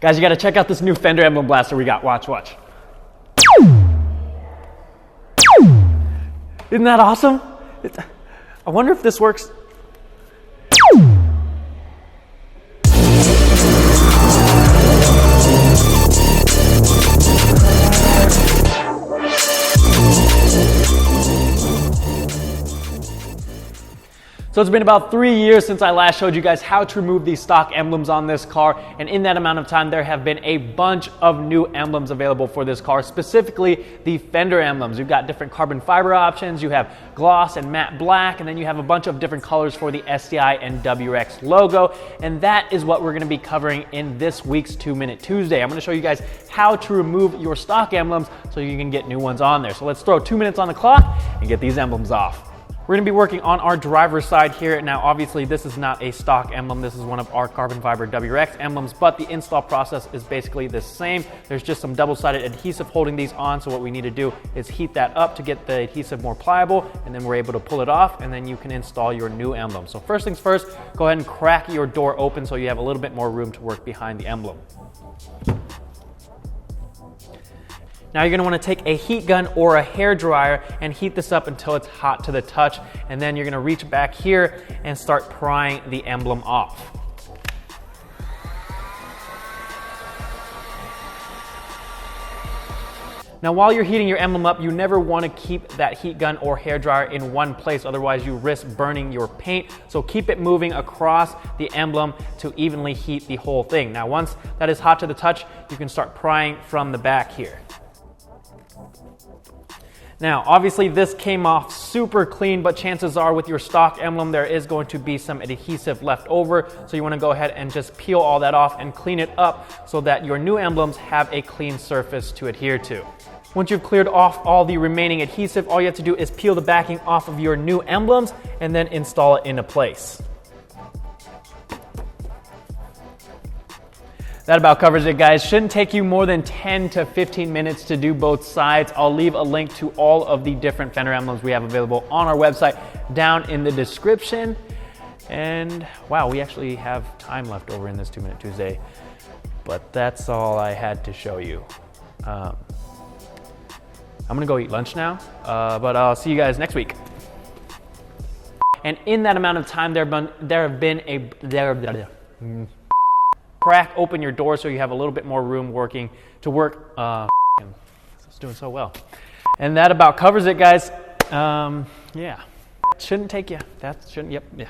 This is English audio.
Guys, you got to check out this new Fender emblem blaster we got. Watch, watch. Isn't that awesome? I wonder if this works. So it's been about 3 years since I last showed you guys how to remove these stock emblems on this car, and in that amount of time there have been a bunch of new emblems available for this car, specifically the Fender emblems. You've got different carbon fiber options, you have gloss and matte black, and then you have a bunch of different colors for the STI and WRX logo, and that is what we're going to be covering in this week's 2-Minute Tuesday. I'm going to show you guys how to remove your stock emblems so you can get new ones on there. So let's throw 2 minutes on the clock and get these emblems off. We're going to be working on our driver's side here. Now, obviously, this is not a stock emblem. This is one of our carbon fiber WRX emblems, but the install process is basically the same. There's just some double-sided adhesive holding these on, so what we need to do is heat that up to get the adhesive more pliable, and then we're able to pull it off, and then you can install your new emblem. So first things first, go ahead and crack your door open so you have a little bit more room to work behind the emblem. Now you're going to want to take a heat gun or a hair dryer and heat this up until it's hot to the touch, and then you're going to reach back here and start prying the emblem off. Now while you're heating your emblem up, you never want to keep that heat gun or hair dryer in one place, otherwise you risk burning your paint. So keep it moving across the emblem to evenly heat the whole thing. Now once that is hot to the touch, you can start prying from the back here. Now, obviously this came off super clean, but chances are with your stock emblem, there is going to be some adhesive left over. So you want to go ahead and just peel all that off and clean it up so that your new emblems have a clean surface to adhere to. Once you've cleared off all the remaining adhesive, all you have to do is peel the backing off of your new emblems and then install it into place. That about covers it, guys. Shouldn't take you more than 10 to 15 minutes to do both sides. I'll leave a link to all of the different Fender emblems we have available on our website down in the description. And wow, we actually have time left over in this 2-Minute Tuesday, but that's all I had to show you. I'm gonna go eat lunch now, but I'll see you guys next week. And in that amount of time, crack open your door so you have a little bit more room to work. It's doing so well. And that about covers it, guys. Yeah. Shouldn't take you. Yep, yeah.